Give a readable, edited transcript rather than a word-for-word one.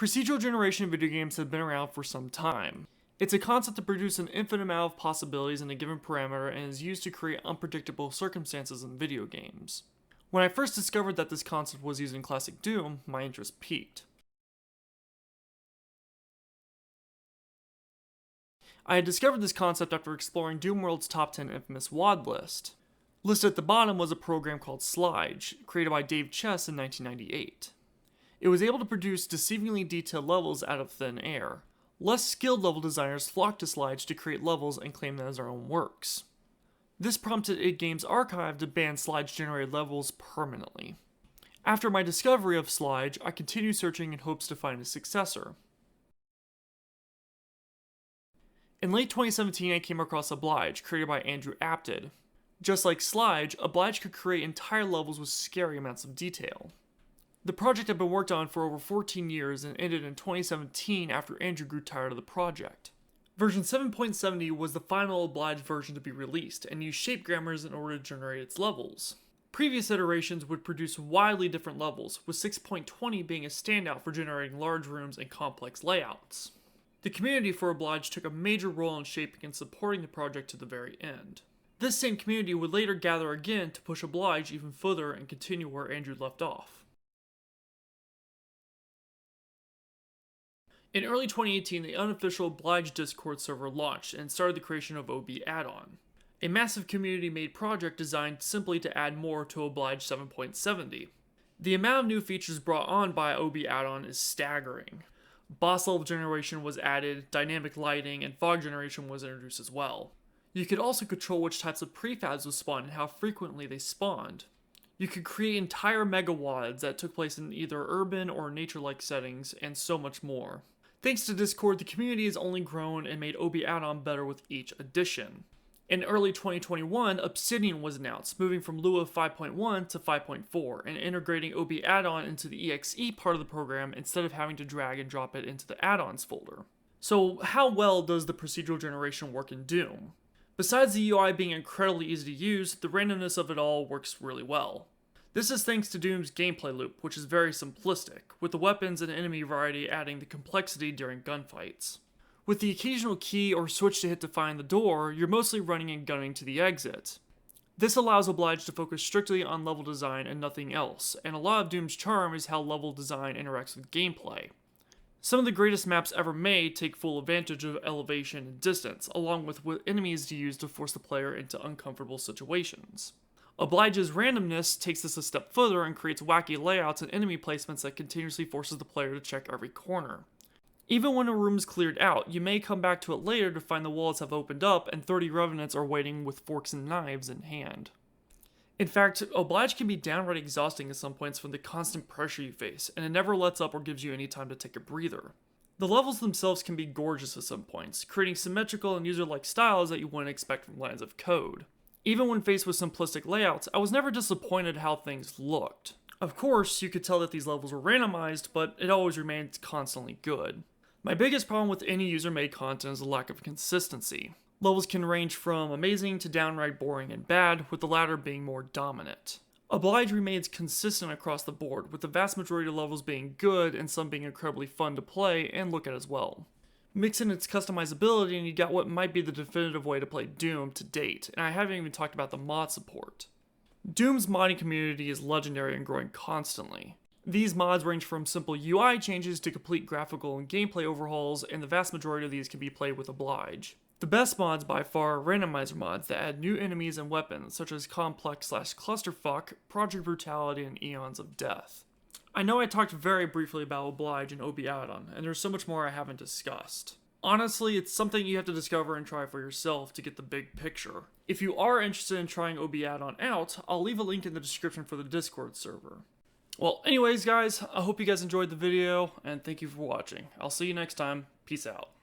Procedural generation video games have been around for some time. It's a concept to produce an infinite amount of possibilities in a given parameter and is used to create unpredictable circumstances in video games. When I first discovered that this concept was used in classic Doom, my interest piqued. I had discovered this concept after exploring Doom World's top 10 infamous WAD list. Listed at the bottom was a program called Oblige, created by Dave Chess in 1998. It was able to produce deceivingly detailed levels out of thin air. Less skilled level designers flocked to Oblige to create levels and claim them as their own works. This prompted id Games Archive to ban Oblige-generated levels permanently. After my discovery of Oblige, I continued searching in hopes to find a successor. In late 2017, I came across Oblige, created by Andrew Apted. Just like Oblige, Oblige could create entire levels with scary amounts of detail. The project had been worked on for over 14 years and ended in 2017 after Andrew grew tired of the project. Version 7.70 was the final Oblige version to be released, and used shape grammars in order to generate its levels. Previous iterations would produce wildly different levels, with 6.20 being a standout for generating large rooms and complex layouts. The community for Oblige took a major role in shaping and supporting the project to the very end. This same community would later gather again to push Oblige even further and continue where Andrew left off. In early 2018, the unofficial Oblige Discord server launched and started the creation of OB add-on, a massive community-made project designed simply to add more to Oblige 7.70. The amount of new features brought on by OB add-on is staggering. Boss level generation was added, dynamic lighting, and fog generation was introduced as well. You could also control which types of prefabs would spawn and how frequently they spawned. You could create entire megawads that took place in either urban or nature-like settings, and so much more. Thanks to Discord, the community has only grown and made OB add-on better with each addition. In early 2021, Obsidian was announced, moving from Lua 5.1 to 5.4, and integrating OB add-on into the EXE part of the program instead of having to drag and drop it into the add-ons folder. So how well does the procedural generation work in Doom? Besides the UI being incredibly easy to use, the randomness of it all works really well. This is thanks to Doom's gameplay loop, which is very simplistic, with the weapons and enemy variety adding the complexity during gunfights. With the occasional key or switch to hit to find the door, you're mostly running and gunning to the exit. This allows Oblige to focus strictly on level design and nothing else, and a lot of Doom's charm is how level design interacts with gameplay. Some of the greatest maps ever made take full advantage of elevation and distance, along with what enemies to use to force the player into uncomfortable situations. Oblige's randomness takes this a step further and creates wacky layouts and enemy placements that continuously forces the player to check every corner. Even when a room is cleared out, you may come back to it later to find the walls have opened up and 30 revenants are waiting with forks and knives in hand. In fact, Oblige can be downright exhausting at some points from the constant pressure you face, and it never lets up or gives you any time to take a breather. The levels themselves can be gorgeous at some points, creating symmetrical and user-like styles that you wouldn't expect from lines of code. Even when faced with simplistic layouts, I was never disappointed how things looked. Of course, you could tell that these levels were randomized, but it always remained constantly good. My biggest problem with any user-made content is the lack of consistency. Levels can range from amazing to downright boring and bad, with the latter being more dominant. Oblige remains consistent across the board, with the vast majority of levels being good and some being incredibly fun to play and look at as well. Mix in its customizability and you got what might be the definitive way to play Doom to date, and I haven't even talked about the mod support. Doom's modding community is legendary and growing constantly. These mods range from simple UI changes to complete graphical and gameplay overhauls, and the vast majority of these can be played with Oblige. The best mods by far are randomizer mods that add new enemies and weapons, such as Complex/Clusterfuck, Project Brutality, and Eons of Death. I know I talked very briefly about Oblige and OB add-on, and there's so much more I haven't discussed. Honestly, it's something you have to discover and try for yourself to get the big picture. If you are interested in trying OB add-on out, I'll leave a link in the description for the Discord server. Well, anyways guys, I hope you guys enjoyed the video, and thank you for watching. I'll see you next time. Peace out.